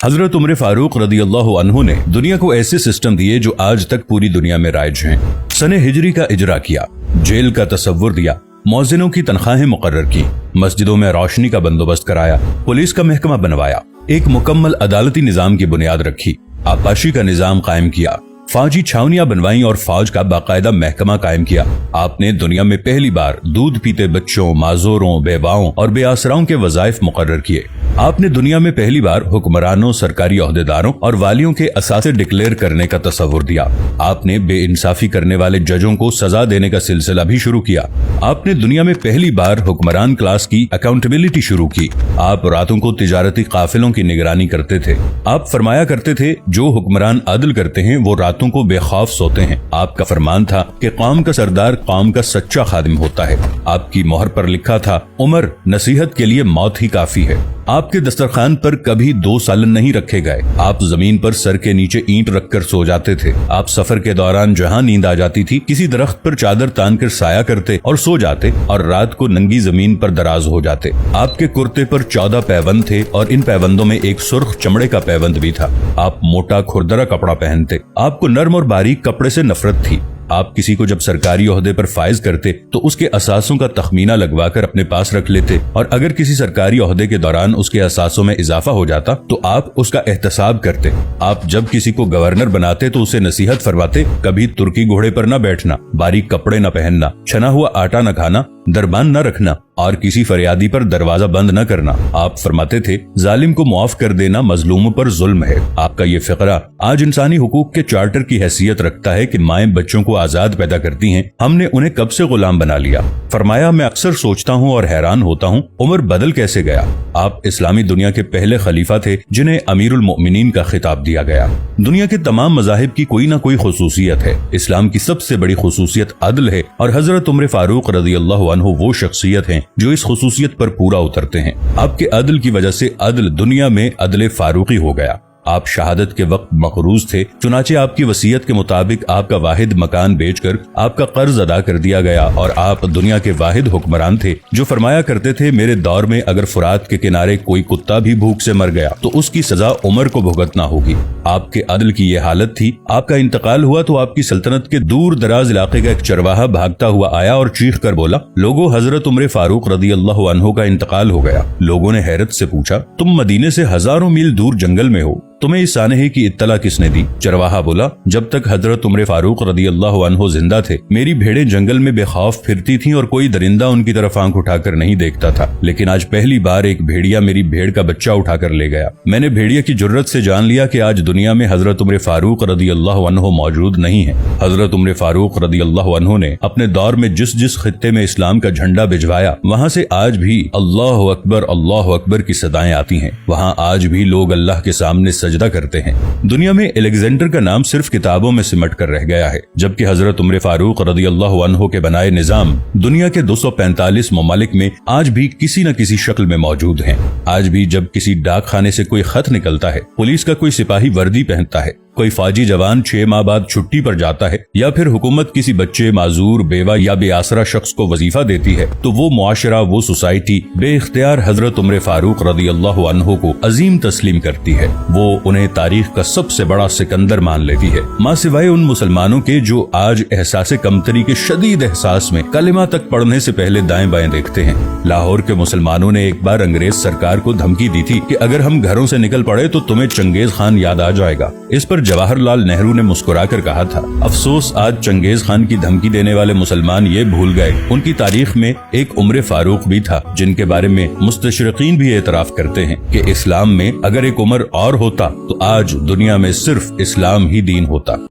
हजरत उमर फारूक रदियल्लाहु अन्हु ने दुनिया को ऐसे सिस्टम दिए जो आज तक पूरी दुनिया में राइज हैं। सने हिजरी का इजरा किया, जेल का तसव्वुर दिया, मौजिनों की तनख्वाहें मुकर्रर की, मस्जिदों में रोशनी का बंदोबस्त कराया, पुलिस का महकमा बनवाया, एक मुकम्मल अदालती निजाम की बुनियाद रखी, आपाशी का निजाम कायम किया, फौजी छावनियां बनवाई और फौज का बाकायदा महकमा कायम किया। आपने दुनिया में पहली बार दूध पीते बच्चों, माजूरों, बेवाओं और बेआसराओं के वज़ाइफ मुकर्रर किए। आपने दुनिया में पहली बार हुक्मरानों, सरकारी ओहदेदारों और वालियों के असासे डिक्लेयर करने का तसव्वुर दिया। आपने बेइंसाफी करने वाले जजों को सजा देने का सिलसिला भी शुरू किया। आपने दुनिया में पहली बार हुक्मरान क्लास की अकाउंटेबिलिटी शुरू की। आप रातों को तिजारती काफिलों की निगरानी करते थे। आप फरमाया करते थे, जो हुक्मरान अदल करते हैं वो रातों को बेखौफ सोते हैं। आपका फरमान था कि कौम का सरदार कौम का सच्चा खादिम होता है। आपकी मोहर पर लिखा था, उमर नसीहत के लिए मौत ही काफी है। आपके दस्तरखान पर कभी 2 सालन नहीं रखे गए। आप जमीन पर सर के नीचे ईंट रखकर सो जाते थे। आप सफर के दौरान जहां नींद आ जाती थी, किसी दरख्त पर चादर तान कर साया करते और सो जाते और रात को नंगी जमीन पर दराज हो जाते। आपके कुर्ते पर 14 पैबंद थे और इन पैबंदों में एक सुर्ख चमड़े का पैबंद भी था। आप मोटा खुरदरा कपड़ा पहनते। आपको नर्म और बारीक कपड़े से नफरत थी। आप किसी को जब सरकारी ओहदे पर फाइज करते तो उसके असासों का तखमीना लगवाकर अपने पास रख लेते और अगर किसी सरकारी ओहदे के दौरान उसके असासों में इजाफा हो जाता तो आप उसका एहतसाब करते। आप जब किसी को गवर्नर बनाते तो उसे नसीहत फरमाते, कभी तुर्की घोड़े पर न बैठना, बारीक कपड़े न पहनना, छना हुआ आटा न खाना, दरबान न रखना और किसी फरियादी पर दरवाजा बंद न करना। आप फरमाते थे, जालिम को मुआफ कर देना मजलूमों पर जुल्म है। आपका ये फिक्रा आज इंसानी हुकूक के चार्टर की हैसियत रखता है कि माएं बच्चों को आजाद पैदा करती हैं, हमने उन्हें कब से गुलाम बना लिया। फरमाया, मैं अक्सर सोचता हूँ और हैरान होता हूँ, उमर बदल कैसे गया। आप इस्लामी दुनिया के पहले खलीफा थे जिन्हें अमीरुल मोमिनीन का खिताब दिया गया। दुनिया के तमाम मज़ाहिब की कोई न कोई खुसूसियत है। इस्लाम की सबसे बड़ी खुसूसियत अदल है और हजरत उमर फारूक रदियल्लाहु अन्हु वो शख्सियत हैं जो इस खुसूसियत पर पूरा उतरते हैं। आपके अदल की वजह से अदल दुनिया में अदल फारूकी हो गया। आप शहादत के वक्त मकरूज थे, चुनाचे आपकी वसीयत के मुताबिक आपका वाहिद मकान बेचकर आपका कर्ज अदा कर दिया गया और आप दुनिया के वाहिद हुक्मरान थे जो फरमाया करते थे, मेरे दौर में अगर फुरात के किनारे कोई कुत्ता भी भूख से मर गया तो उसकी सजा उमर को भुगतना होगी। आपके अदल की ये हालत थी। आपका इंतकाल हुआ तो आपकी सल्तनत के दूर दराज इलाके का एक चरवाहा भागता हुआ आया और चीख कर बोला, लोगों, हजरत उमर फारूक रदियल्लाहु अन्हु का इंतकाल हो गया। लोगों ने हैरत से पूछा, तुम मदीने से हजारों मील दूर जंगल में हो, तुम्हें इस सानहे की इत्तला किसने दी। चरवाहा बोला, जब तक हजरत उमर फारूक रदियल्लाहु अन्हु जिंदा थे मेरी भेड़ें जंगल में बेखौफ फिरती थीं और कोई दरिंदा उनकी तरफ आंख उठाकर नहीं देखता था, लेकिन आज पहली बार एक भेड़िया मेरी भेड़ का बच्चा उठाकर ले गया। मैंने भेड़िया की जुर्रत से जान लिया कि आज दुनिया में हजरत उमर फारूक रदियल्लाहु अन्हु मौजूद नहीं है। हजरत उमर फारूक रदियल्लाहु अन्हु ने अपने दौर में जिस जिस खित्ते में इस्लाम का झंडा भिजवाया वहाँ से आज भी अल्लाह अकबर की सदाएं आती हैं। वहाँ आज भी लोग अल्लाह के सामने सजदा करते हैं। दुनिया में अलेक्जेंडर का नाम सिर्फ किताबों में सिमट कर रह गया है, जबकि हजरत उमर फारूक रदियल्लाहु अन्हु के बनाए निजाम दुनिया के 245 ममालिक में आज भी किसी न किसी शक्ल में मौजूद हैं। आज भी जब किसी डाक खाने से कोई खत निकलता है, पुलिस का कोई सिपाही वर्दी पहनता है, कोई फौजी जवान 6 माह बाद छुट्टी पर जाता है या फिर हुकूमत किसी बच्चे, माजूर, बेवा या बेआसरा शख्स को वजीफा देती है तो वो मुआशरा, वो सोसाइटी बेइख्तियार हजरत उमर फारूक रदियल्लाहु अन्हु को अजीम तस्लीम करती है। वो उन्हें तारीख का सबसे बड़ा सिकंदर मान लेती है, माँ सिवाय उन मुसलमानों के जो आज एहसासे कमतरी के शदीद एहसास में कलिमा तक पढ़ने से पहले दाएं बाएं देखते हैं। लाहौर के मुसलमानों ने एक बार अंग्रेज सरकार को धमकी दी थी कि अगर हम घरों से निकल पड़े तो तुम्हें चंगेज खान याद आ जाएगा। इस पर जवाहरलाल नेहरू ने मुस्कुराकर कहा था, अफसोस आज चंगेज खान की धमकी देने वाले मुसलमान ये भूल गए उनकी तारीख में एक उमर फारूक भी था, जिनके बारे में मुस्तशरिकीन भी एतराफ करते हैं कि इस्लाम में अगर एक उमर और होता तो आज दुनिया में सिर्फ इस्लाम ही दीन होता।